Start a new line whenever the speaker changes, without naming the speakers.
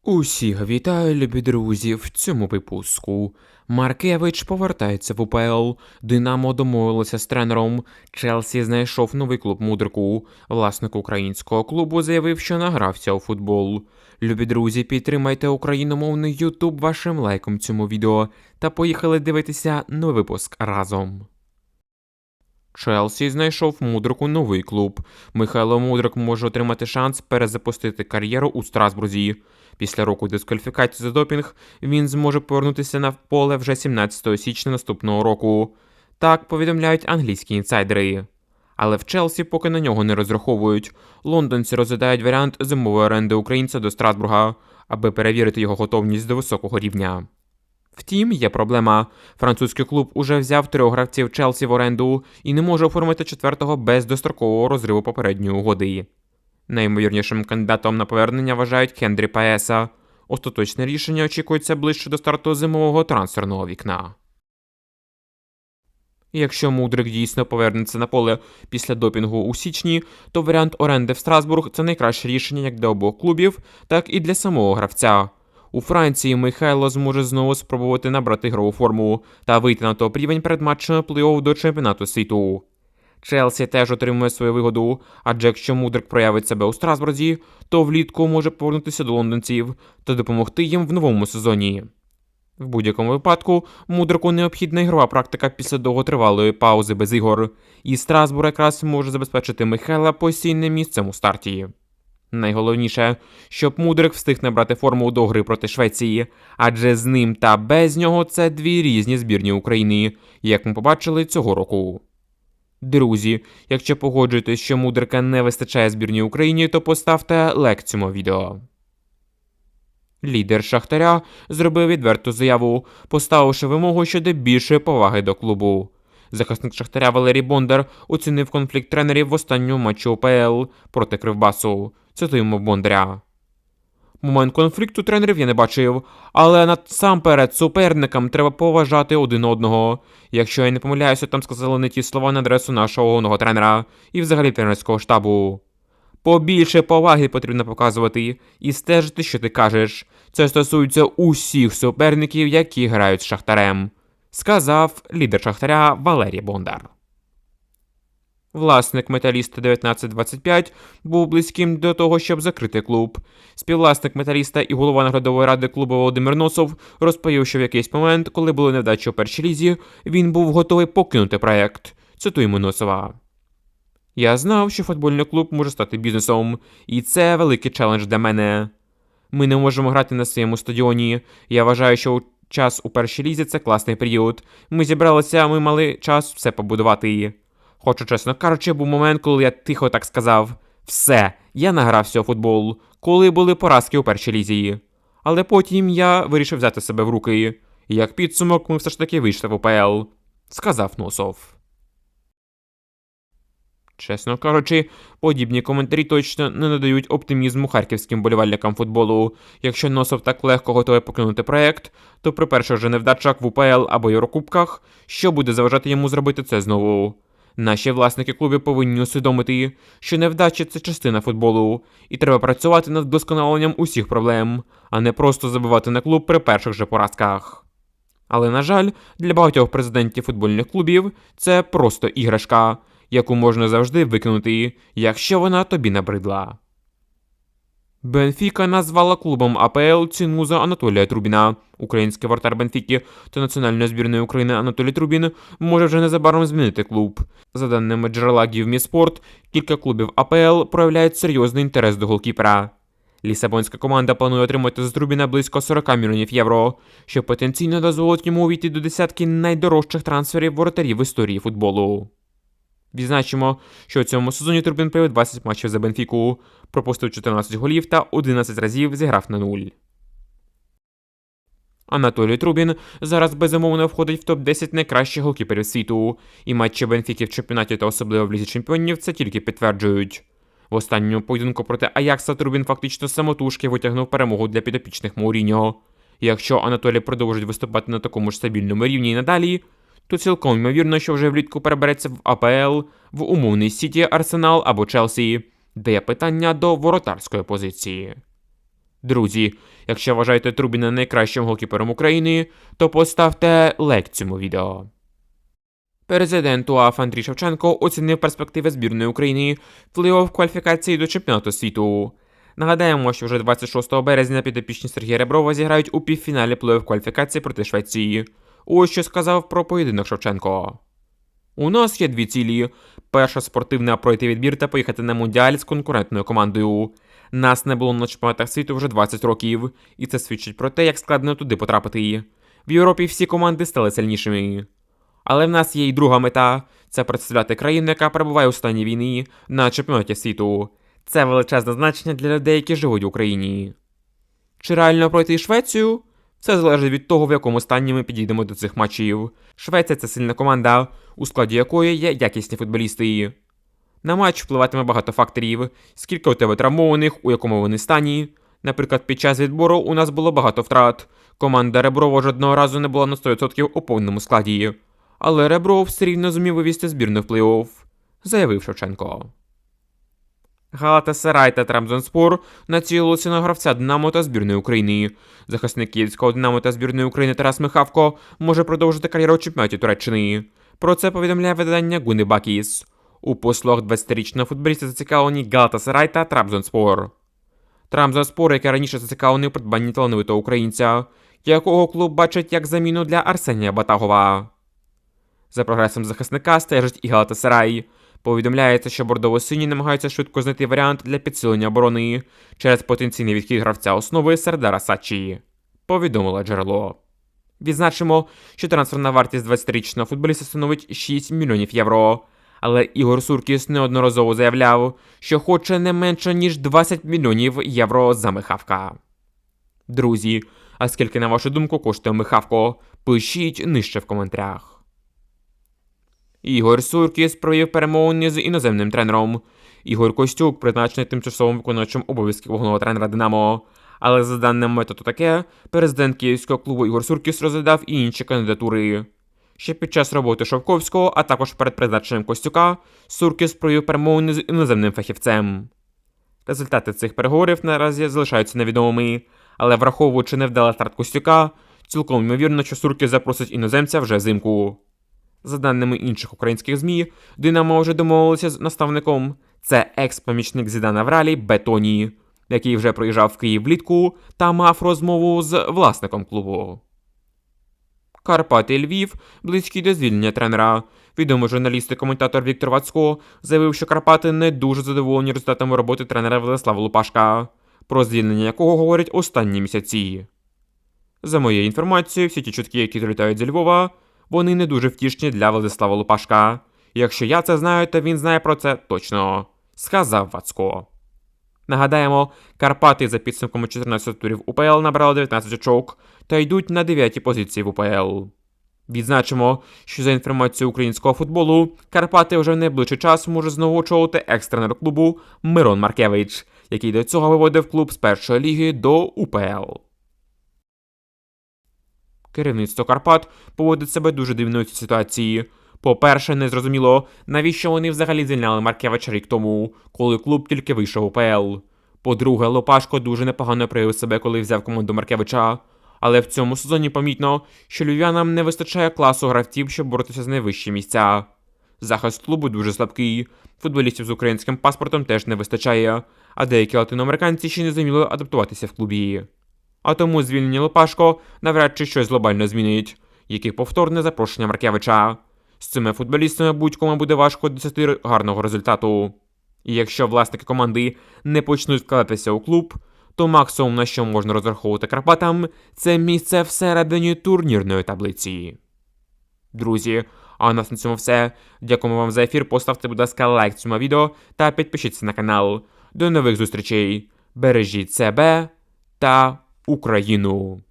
Усіх вітаю, любі друзі, в цьому випуску. Маркевич повертається в УПЛ, Динамо домовилося з тренером, Челсі знайшов новий клуб Мудрику, власник українського клубу заявив, що награвся у футбол. Любі друзі, підтримайте україномовний YouTube вашим лайком цьому відео та поїхали дивитися новий випуск разом. Челсі знайшов Мудрику новий клуб. Михайло Мудрик може отримати шанс перезапустити кар'єру у Страсбурзі. Після року дискваліфікації за допінг він зможе повернутися на поле вже 17 січня наступного року. Так повідомляють англійські інсайдери. Але в Челсі поки на нього не розраховують. Лондонці розглядають варіант зимової оренди українця до Страсбурга, аби перевірити його готовність до високого рівня. Втім, є проблема. Французький клуб уже взяв 3 гравців Челсі в оренду і не може оформити 4-го без дострокового розриву попередньої угоди. Найімовірнішим кандидатом на повернення вважають Хендрі Паеса. Остаточне рішення очікується ближче до старту зимового трансферного вікна. Якщо Мудрик дійсно повернеться на поле після допінгу у січні, то варіант оренди в Страсбург – це найкраще рішення як для обох клубів, так і для самого гравця. У Франції Михайло зможе знову спробувати набрати ігрову форму та вийти на топ-рівень перед матчами плей-офф до чемпіонату світу. Челсі теж отримує свою вигоду, адже якщо Мудрик проявить себе у Страсбурзі, то влітку може повернутися до лондонців та допомогти їм в новому сезоні. В будь-якому випадку, Мудрику необхідна ігрова практика після довготривалої паузи без ігор, і Страсбург якраз може забезпечити Михайла постійним місцем у старті. Найголовніше, щоб Мудрик встиг набрати форму до гри проти Швеції, адже з ним та без нього це дві різні збірні України, як ми побачили цього року. Друзі, якщо погоджуєтесь, що Мудрика не вистачає збірній Україні, то поставте лайк цьому відео. Лідер Шахтаря зробив відверту заяву, поставивши вимогу щодо більшої поваги до клубу. Захисник Шахтаря Валерій Бондар оцінив конфлікт тренерів в останньому матчі УПЛ проти Кривбасу. Цитуємо Бондаря. Момент конфлікту тренерів я не бачив, але насамперед суперникам треба поважати один одного. Якщо я не помиляюся, там сказали не ті слова на адресу нашого головного тренера і взагалі тренерського штабу. Побільше поваги потрібно показувати і стежити, що ти кажеш. Це стосується усіх суперників, які грають з Шахтарем, сказав лідер Шахтаря Валерій Бондар. Власник Металіста 1925 був близьким до того, щоб закрити клуб. Співвласник Металіста і голова наглядової ради клубу Володимир Носов розповів, що в якийсь момент, коли були невдачі у першій лізі, він був готовий покинути проєкт. Цитуємо Носова. Я знав, що футбольний клуб може стати бізнесом, і це великий челендж для мене. Ми не можемо грати на своєму стадіоні. Я вважаю, що час у першій лізі – це класний період. Ми зібралися, ми мали час все побудувати. Хоча, чесно кажучи, був момент, коли я тихо так сказав: все, я награвся у футбол, коли були поразки у першій лізі. Але потім я вирішив взяти себе в руки. І як підсумок, ми все ж таки вийшли в УПЛ, сказав Носов. Чесно кажучи, подібні коментарі точно не надають оптимізму харківським болівальникам футболу. Якщо Носов так легко готовий покинути проєкт, то при перших же невдачах в УПЛ або Єврокубках, що буде заважати йому зробити це знову? Наші власники клубів повинні усвідомити, що невдачі – це частина футболу, і треба працювати над вдосконаленням усіх проблем, а не просто забивати на клуб при перших же поразках. Але, на жаль, для багатьох президентів футбольних клубів це просто іграшка, яку можна завжди викинути, якщо вона тобі набридла. Бенфіка назвала клубом АПЛ ціну за Анатолія Трубіна. Український воротар Бенфіки та національної збірної України Анатолій Трубін може вже незабаром змінити клуб. За даними джерела Гівміспорт, кілька клубів АПЛ проявляють серйозний інтерес до голкіпера. Лісабонська команда планує отримати з Трубіна близько 40 мільйонів євро, що потенційно дозволить йому увійти до десятки найдорожчих трансферів воротарів в історії футболу. Відзначимо, що у цьому сезоні Трубін провів 20 матчів за Бенфіку, пропустив 14 голів та 11 разів зіграв на 0. Анатолій Трубін зараз безумовно входить в топ-10 найкращих голкіперів світу, і матчі Бенфіки в чемпіонаті та особливо в Лізі чемпіонів це тільки підтверджують. В останньому поєдинку проти Аякса Трубін фактично самотужки витягнув перемогу для підопічних Мауріньо. Якщо Анатолій продовжить виступати на такому ж стабільному рівні і надалі, то цілком ймовірно, що вже влітку перебереться в АПЛ, в умовний Сіті, Арсенал або Челсі, де є питання до воротарської позиції. Друзі, якщо вважаєте Трубіна найкращим голкіпером України, то поставте лайк цьому відео. Президент УАФ Андрій Шевченко оцінив перспективи збірної України в плей-офф кваліфікації до чемпіонату світу. Нагадаємо, що вже 26 березня підопічні Сергія Реброва зіграють у півфіналі плей-офф кваліфікації проти Швеції. Ось що сказав про поєдинок Шевченко. У нас є дві цілі. Перша – спортивна – пройти відбір та поїхати на Мундіаль з конкурентною командою. Нас не було на чемпіонатах світу вже 20 років, і це свідчить про те, як складно туди потрапити. В Європі всі команди стали сильнішими. Але в нас є і друга мета – це представляти країну, яка перебуває у стані війни, на чемпіонаті світу. Це величезне значення для людей, які живуть в Україні. Чи реально пройти Швецію? Все залежить від того, в якому стані ми підійдемо до цих матчів. Швеція – це сильна команда, у складі якої є якісні футболісти. На матч впливатиме багато факторів, скільки у тебе травмованих, у якому вони стані. Наприклад, під час відбору у нас було багато втрат. Команда Реброва жодного разу не була на 100% у повному складі. Але Ребров все рівно зумів вивести збірну в плей-офф, заявив Шевченко. Галатасарай та Трамзонспор націлилися на гравця Динамо та збірної України. Захисник київського Динамо та збірної України Тарас Михавко може продовжити кар'єру у чемпіонаті Туреччини. Про це повідомляє видання Гуни Бакіс. У послугах 20-річного футболіста зацікавлені Галатасарай та Трамзонспор. Трамзонспор, який раніше зацікавлений у придбанні талановитого українця, якого клуб бачить як заміну для Арсенія Батагова. За прогресом захисника стежить і Галатасарай. Повідомляється, що бордово-сині намагаються швидко знайти варіант для підсилення оборони через потенційний відхід гравця основи Сердара Сачі, повідомило джерело. Відзначимо, що трансферна вартість 20-річного футболіста становить 6 мільйонів євро, але Ігор Суркіс неодноразово заявляв, що хоче не менше, ніж 20 мільйонів євро за Михавка. Друзі, а скільки, на вашу думку, коштує Михавко? Пишіть нижче в коментарях. Ігор Суркіс провів перемовини з іноземним тренером. Ігор Костюк призначений тимчасовим виконувачем обов'язків головного тренера «Динамо». Але за даним методу таке, президент київського клубу Ігор Суркіс розглядав і інші кандидатури. Ще під час роботи Шовковського, а також перед призначенням Костюка, Суркіс провів перемовини з іноземним фахівцем. Результати цих переговорів наразі залишаються невідомими, але враховуючи невдалий старт Костюка, цілком ймовірно, що Суркіс запросить іноземця вже взимку. За даними інших українських ЗМІ, Динамо вже домовилися з наставником. Це екс-помічник Зідана в Ралі Бетоні, який вже приїжджав в Київ влітку та мав розмову з власником клубу. Карпати Львів близькі до звільнення тренера. Відомий журналіст і коментатор Віктор Вацько заявив, що Карпати не дуже задоволені результатами роботи тренера Владислава Лупашка, про звільнення якого говорять останні місяці. За моєю інформацією, всі ті чутки, які долітають зі Львова, вони не дуже втішні для Владислава Лупашка. Якщо я це знаю, то він знає про це точно, сказав Вацько. Нагадаємо, Карпати за підсумками 14 турів УПЛ набрали 19 очок та йдуть на 9-й позиції в УПЛ. Відзначимо, що за інформацією українського футболу, Карпати вже в найближчий час може знову очолити екс-тренер клубу Мирон Маркевич, який до цього виводив клуб з першої ліги до УПЛ. Керівництво Карпат поводить себе дуже дивно у цій ситуації. По-перше, незрозуміло, навіщо вони взагалі звільняли Маркевича рік тому, коли клуб тільки вийшов у УПЛ. По-друге, Лопашко дуже непогано проявив себе, коли взяв команду Маркевича. Але в цьому сезоні помітно, що львів'янам не вистачає класу гравців, щоб боротися з найвищі місця. Захист клубу дуже слабкий, футболістів з українським паспортом теж не вистачає, а деякі латиноамериканці ще не зуміли адаптуватися в клубі. А тому звільнення Лопашко навряд чи щось глобально змінить, як і повторне запрошення Маркевича. З цими футболістами будь-кому буде важко досягти гарного результату. І якщо власники команди не почнуть вкладатися у клуб, то максимум, на що можна розраховувати Карпатам, це місце всередині турнірної таблиці. Друзі, а у нас на цьому все. Дякуємо вам за ефір, поставте, будь ласка, лайк цьому відео та підпишіться на канал. До нових зустрічей. Бережіть себе та Україну.